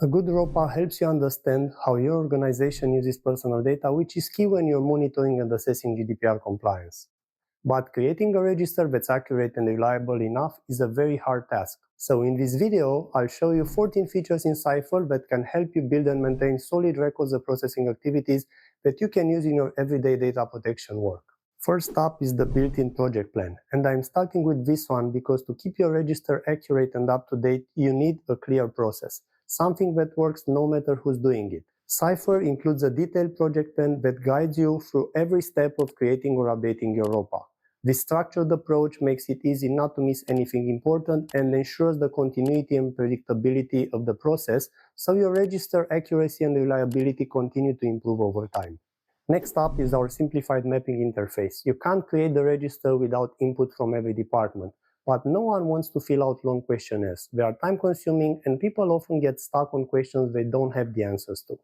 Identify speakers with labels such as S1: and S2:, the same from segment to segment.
S1: A good ROPA helps you understand how your organization uses personal data, which is key when you're monitoring and assessing GDPR compliance. But creating a register that's accurate and reliable enough is a very hard task. So in this video, I'll show you 14 features in Sypher that can help you build and maintain solid records of processing activities that you can use in your everyday data protection work. First up is the built-in project plan, and I'm starting with this one because to keep your register accurate and up to date, you need a clear process, something that works no matter who's doing it. Sypher includes a detailed project plan that guides you through every step of creating or updating your ROPA. This structured approach makes it easy not to miss anything important and ensures the continuity and predictability of the process, so your register accuracy and reliability continue to improve over time. Next up is our simplified mapping interface. You can't create the register without input from every department, but no one wants to fill out long questionnaires. They are time-consuming and people often get stuck on questions they don't have the answers to.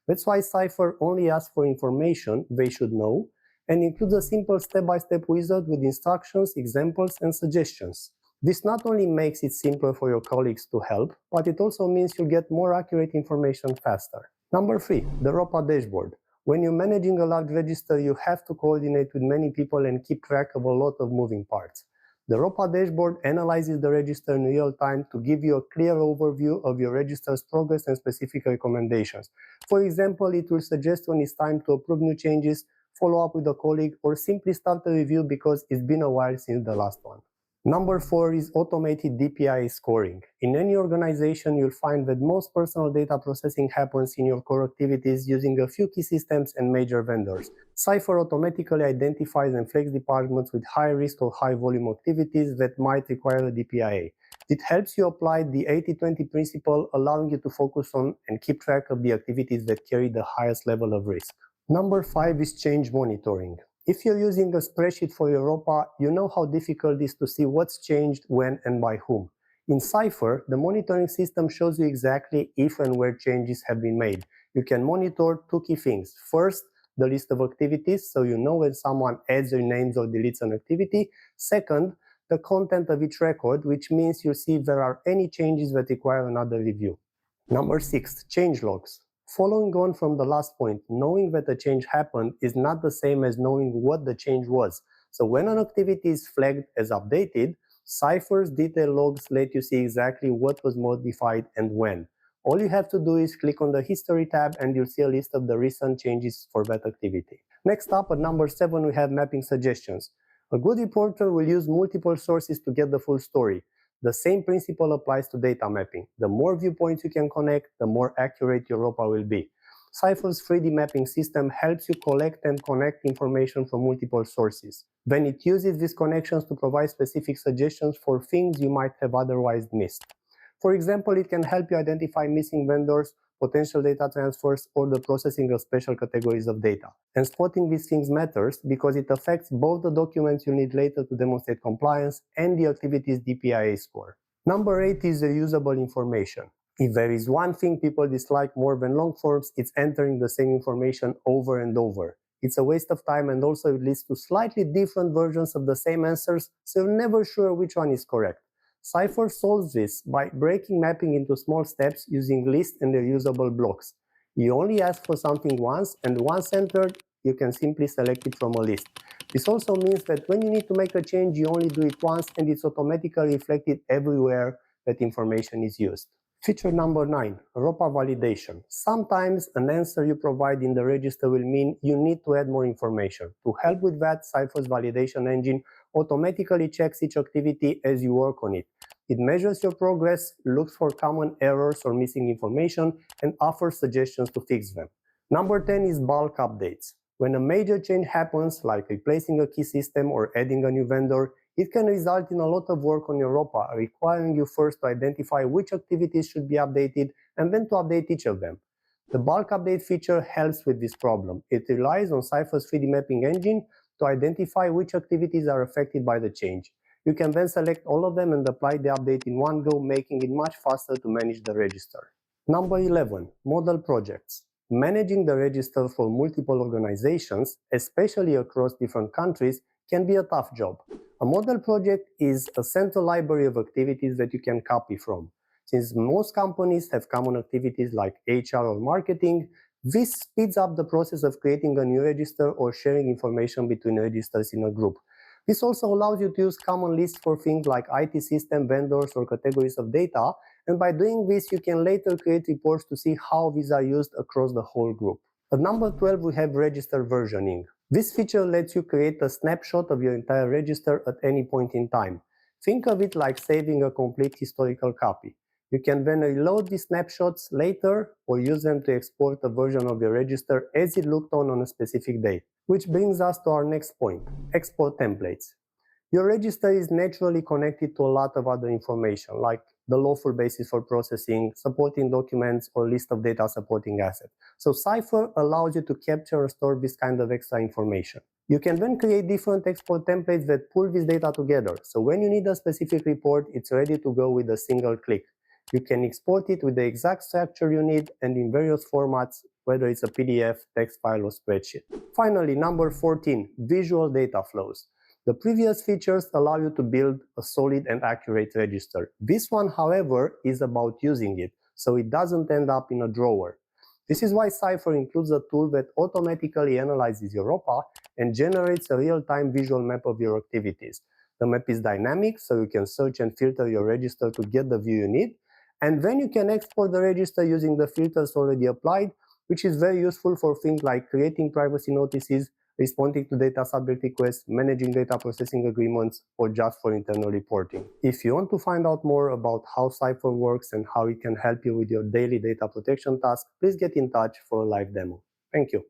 S1: That's why Sypher only asks for information they should know and includes a simple step-by-step wizard with instructions, examples, and suggestions. This not only makes it simpler for your colleagues to help, but it also means you'll get more accurate information faster. Number 3, the ROPA dashboard. When you're managing a large register, you have to coordinate with many people and keep track of a lot of moving parts. The ROPA dashboard analyzes the register in real time to give you a clear overview of your register's progress and specific recommendations. For example, it will suggest when it's time to approve new changes, follow up with a colleague, or simply start a review because it's been a while since the last one. Number 4 is Automated DPIA scoring. In any organization, you'll find that most personal data processing happens in your core activities using a few key systems and major vendors. Sypher automatically identifies and flags departments with high risk or high volume activities that might require a DPIA. It helps you apply the 80-20 principle, allowing you to focus on and keep track of the activities that carry the highest level of risk. Number 5 is change monitoring. If you're using a spreadsheet for your ROPA, you know how difficult it is to see what's changed, when, and by whom. In Sypher, the monitoring system shows you exactly if and where changes have been made. You can monitor 2 key things. First, the list of activities, so you know when someone adds or names or deletes an activity. Second, the content of each record, which means you see if there are any changes that require another review. Number 6, change logs. Following on from the last point, knowing that a change happened is not the same as knowing what the change was. So when an activity is flagged as updated, Sypher's detailed logs let you see exactly what was modified and when. All you have to do is click on the History tab and you'll see a list of the recent changes for that activity. Next up, at number 7, we have mapping suggestions. A good reporter will use multiple sources to get the full story. The same principle applies to data mapping. The more viewpoints you can connect, the more accurate your ROPA will be. Sypher's 3D mapping system helps you collect and connect information from multiple sources. Then it uses these connections to provide specific suggestions for things you might have otherwise missed. For example, it can help you identify missing vendors, potential data transfers, or the processing of special categories of data. And spotting these things matters because it affects both the documents you need later to demonstrate compliance and the activity's DPIA score. Number 8 is reusable information. If there is one thing people dislike more than long forms, it's entering the same information over and over. It's a waste of time and also it leads to slightly different versions of the same answers, so you're never sure which one is correct. Sypher solves this by breaking mapping into small steps using list and reusable blocks. You only ask for something once, and once entered, you can simply select it from a list. This also means that when you need to make a change, you only do it once and it's automatically reflected everywhere that information is used. Feature number 9, ROPA validation. Sometimes an answer you provide in the register will mean you need to add more information. To help with that, Sypher's validation engine automatically checks each activity as you work on it. It measures your progress, looks for common errors or missing information, and offers suggestions to fix them. Number 10 is bulk updates. When a major change happens, like replacing a key system or adding a new vendor, it can result in a lot of work on your ROPA, requiring you first to identify which activities should be updated and then to update each of them. The bulk update feature helps with this problem. It relies on Sypher's 3D mapping engine to identify which activities are affected by the change. You can then select all of them and apply the update in one go, making it much faster to manage the register. Number 11, model projects. Managing the register for multiple organizations, especially across different countries, can be a tough job. A model project is a central library of activities that you can copy from. Since most companies have common activities like HR or marketing, this speeds up the process of creating a new register or sharing information between registers in a group. This also allows you to use common lists for things like IT system, vendors, or categories of data, and by doing this, you can later create reports to see how these are used across the whole group. At number 12, we have register versioning. This feature lets you create a snapshot of your entire register at any point in time. Think of it like saving a complete historical copy. You can then reload these snapshots later or use them to export a version of your register as it looked on a specific date. Which brings us to our next point, export templates. Your register is naturally connected to a lot of other information, like the lawful basis for processing, supporting documents, or list of data supporting assets. So Sypher allows you to capture and store this kind of extra information. You can then create different export templates that pull this data together. So when you need a specific report, it's ready to go with a single click. You can export it with the exact structure you need and in various formats, whether it's a PDF, text file, or spreadsheet. Finally, number 14, visual data flows. The previous features allow you to build a solid and accurate register. This one, however, is about using it, so it doesn't end up in a drawer. This is why Sypher includes a tool that automatically analyzes your ROPA and generates a real-time visual map of your activities. The map is dynamic, so you can search and filter your register to get the view you need, and then you can export the register using the filters already applied, which is very useful for things like creating privacy notices, responding to data subject requests, managing data processing agreements, or just for internal reporting. If you want to find out more about how Sypher works and how it can help you with your daily data protection tasks, please get in touch for a live demo. Thank you.